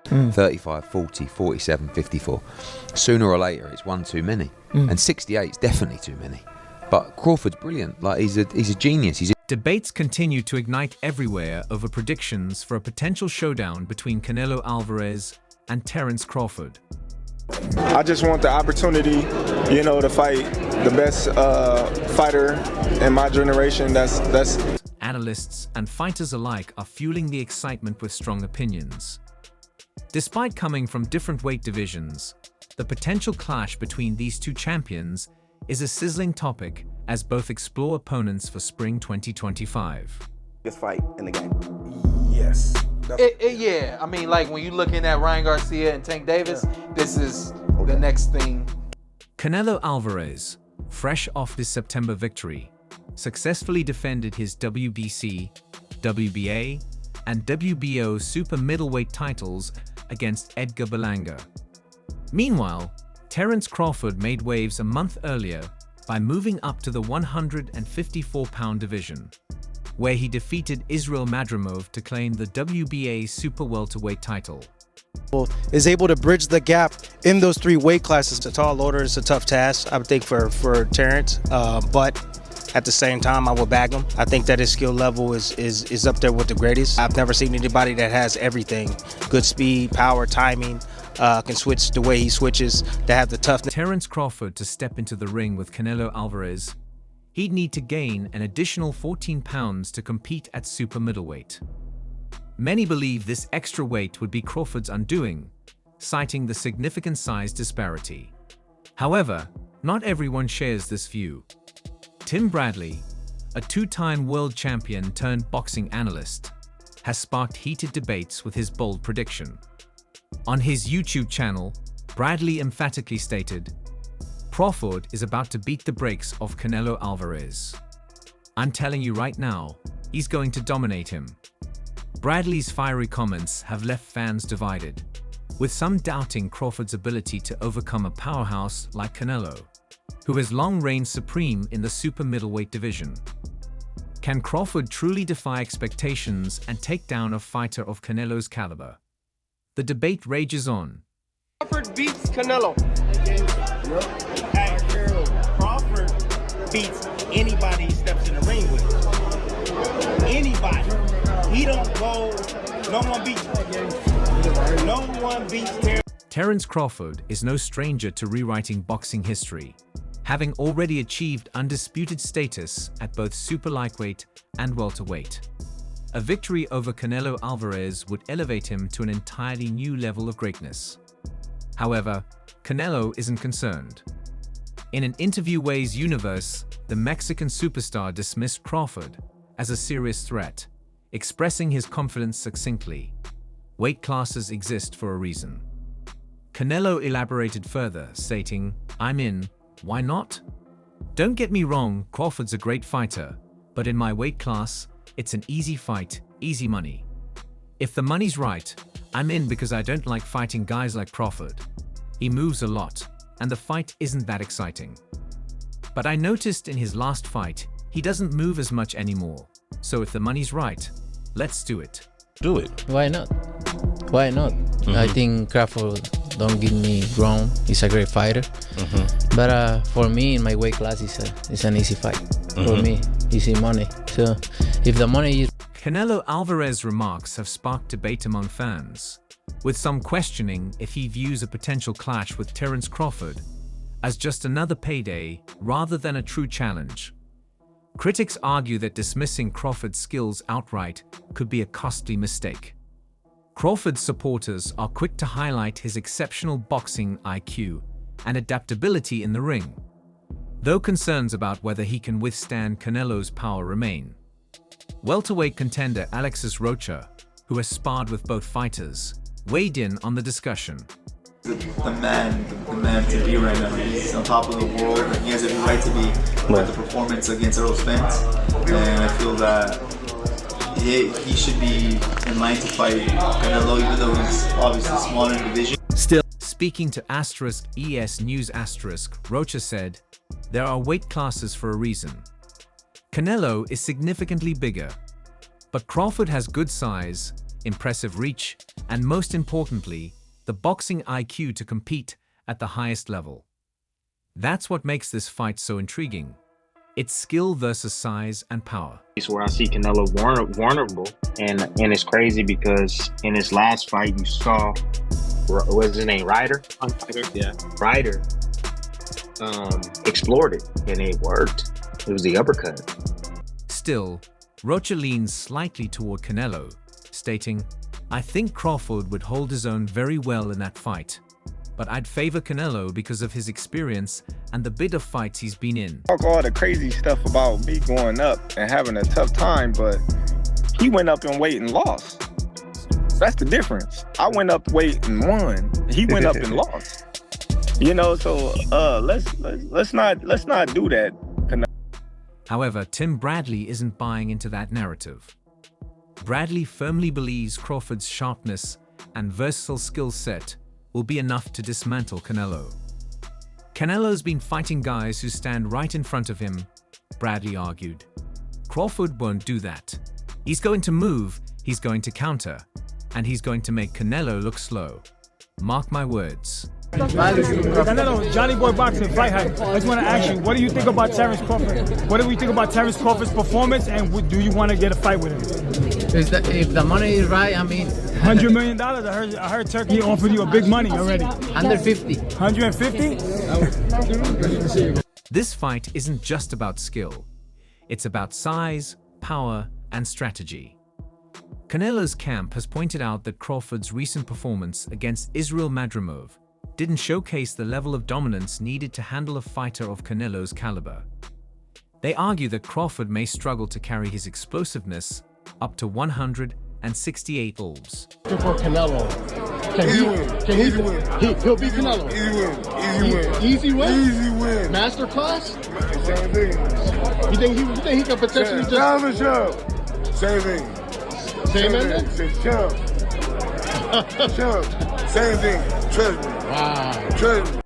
35, 40, 47, 54. Sooner or later, it's one too many. And 68 is definitely too many. But Crawford's brilliant. Like, he's a genius. Debates continue to ignite everywhere over predictions for a potential showdown between Canelo Alvarez and Terence Crawford. I just want the opportunity, to fight the best fighter in my generation. That's Analysts and fighters alike are fueling the excitement with strong opinions. Despite coming from different weight divisions, the potential clash between these two champions is a sizzling topic as both explore opponents for spring 2025. Biggest fight in the game. yes. Yeah, I mean, like when you're looking at Ryan Garcia and Tank Davis, this is the next thing. Canelo Alvarez, fresh off his September victory, successfully defended his WBC, WBA, and WBO super middleweight titles against Edgar Berlanga. Meanwhile, Terence Crawford made waves a month earlier by moving up to the 154-pound division, where he defeated Israel Madrimov to claim the WBA super welterweight title. Is able to bridge the gap in those three weight classes. It's a tall order, it's a tough task, I would think, for Terence, but at the same time, I will back him. I think that his skill level is up there with the greatest. I've never seen anybody that has everything: good speed, power, timing, can switch the way he switches, to have the toughness. Terence Crawford to step into the ring with Canelo Alvarez, he'd need to gain an additional 14 pounds to compete at super middleweight. Many believe this extra weight would be Crawford's undoing, citing the significant size disparity. However, not everyone shares this view. Tim Bradley, a two-time world champion turned boxing analyst, has sparked heated debates with his bold prediction. On his YouTube channel, Bradley emphatically stated, "Crawford is about to beat the brakes off Canelo Alvarez. I'm telling you right now, he's going to dominate him." Bradley's fiery comments have left fans divided, with some doubting Crawford's ability to overcome a powerhouse like Canelo, who has long reigned supreme in the super middleweight division. Can Crawford truly defy expectations and take down a fighter of Canelo's caliber? The debate rages on. Crawford beats Canelo. Hey, Crawford beats anybody he steps in the ring with. Anybody. He don't go, no one beats him. No one beats Terence. Terence Crawford is no stranger to rewriting boxing history, having already achieved undisputed status at both super lightweight and welterweight. A victory over Canelo Alvarez would elevate him to an entirely new level of greatness. However, Canelo isn't concerned. In an interview Ways Universe, the Mexican superstar dismissed Crawford as a serious threat, expressing his confidence succinctly. Weight classes exist for a reason. Canelo elaborated further, stating, "I'm in, why not? Don't get me wrong, Crawford's a great fighter, but in my weight class, it's an easy fight, easy money. If the money's right, I'm in because I don't like fighting guys like Crawford. He moves a lot, and the fight isn't that exciting. But I noticed in his last fight, he doesn't move as much anymore. So if the money's right, let's do it." Do it. Why not? Why not? I think Crawford, don't get me wrong, he's a great fighter. But for me, in my weight class, it's an easy fight. For me, easy money. So if the money is... Canelo Alvarez's remarks have sparked debate among fans, with some questioning if he views a potential clash with Terence Crawford as just another payday rather than a true challenge. Critics argue that dismissing Crawford's skills outright could be a costly mistake. Crawford's supporters are quick to highlight his exceptional boxing IQ and adaptability in the ring, though concerns about whether he can withstand Canelo's power remain. Welterweight contender Alexis Rocha, who has sparred with both fighters, weighed in on the discussion. The man to be right now. He's on top of the world. He has every right to be with the performance against Errol Spence, and I feel that he should be in line to fight Canelo, even though he's obviously smaller in division. Still, speaking to *ES News*, Rocha said, "There are weight classes for a reason. Canelo is significantly bigger, but Crawford has good size, impressive reach, and most importantly, the boxing IQ to compete at the highest level. That's what makes this fight so intriguing. It's skill versus size and power. It's where I see Canelo vulnerable, and it's crazy because in his last fight you saw, what's his name, Ryder? Yeah, Ryder explored it, and it worked. It was the uppercut. Still, Rocha leans slightly toward Canelo, stating, "I think Crawford would hold his own very well in that fight, but I'd favor Canelo because of his experience and the bit of fights he's been in." Talk all the crazy stuff about me going up and having a tough time, but he went up in weight and lost. That's the difference. I went up weight and won. He went up and lost. You know, so let's not do that. However, Tim Bradley isn't buying into that narrative. Bradley firmly believes Crawford's sharpness and versatile skill set will be enough to dismantle Canelo. Canelo's been fighting guys who stand right in front of him, Bradley argued. Crawford won't do that. He's going to move, he's going to counter, and he's going to make Canelo look slow. Mark my words. Canelo, Johnny Boy Boxing, Fight Hype. I just want to ask you, what do you think about Terence Crawford? What do we think about Terence Crawford's performance, and do you want to get a fight with him? If the money is right, I mean... $100 million? I heard Turkey offered you a big money already. 150. 150? This fight isn't just about skill. It's about size, power, and strategy. Canelo's camp has pointed out that Crawford's recent performance against Israil Madrimov didn't showcase the level of dominance needed to handle a fighter of Canelo's caliber. They argue that Crawford may struggle to carry his explosiveness up to 168 Wolves. For Canelo, he'll beat Canelo. Easy win. Easy win. Masterclass. Same thing. You think he could potentially just? Same thing. Same ending. Same thing. Trust me. Wow. Trust me.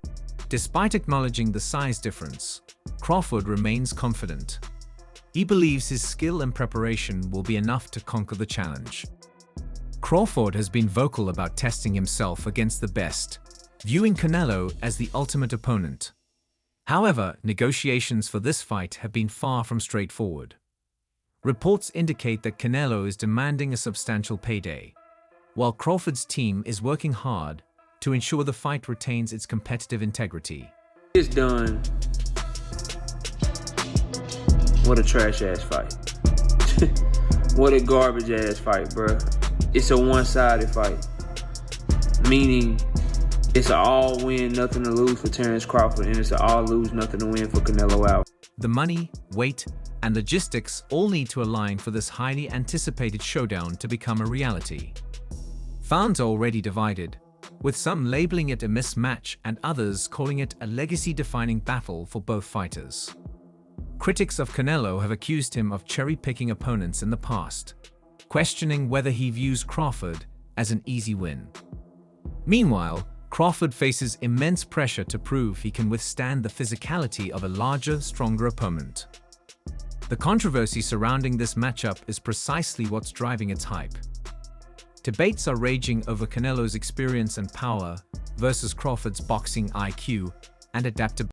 Despite acknowledging the size difference, Crawford remains confident. He believes his skill and preparation will be enough to conquer the challenge. Crawford has been vocal about testing himself against the best, viewing Canelo as the ultimate opponent. However, negotiations for this fight have been far from straightforward. Reports indicate that Canelo is demanding a substantial payday, while Crawford's team is working hard to ensure the fight retains its competitive integrity. It's done. What a trash-ass fight. What a garbage-ass fight, bruh. It's a one-sided fight. Meaning, it's an all-win, nothing to lose for Terence Crawford, and it's an all-lose, nothing to win for Canelo Alvarez. The money, weight, and logistics all need to align for this highly anticipated showdown to become a reality. Fans are already divided, with some labeling it a mismatch and others calling it a legacy-defining battle for both fighters. Critics of Canelo have accused him of cherry-picking opponents in the past, questioning whether he views Crawford as an easy win. Meanwhile, Crawford faces immense pressure to prove he can withstand the physicality of a larger, stronger opponent. The controversy surrounding this matchup is precisely what's driving its hype. Debates are raging over Canelo's experience and power versus Crawford's boxing IQ and adaptability.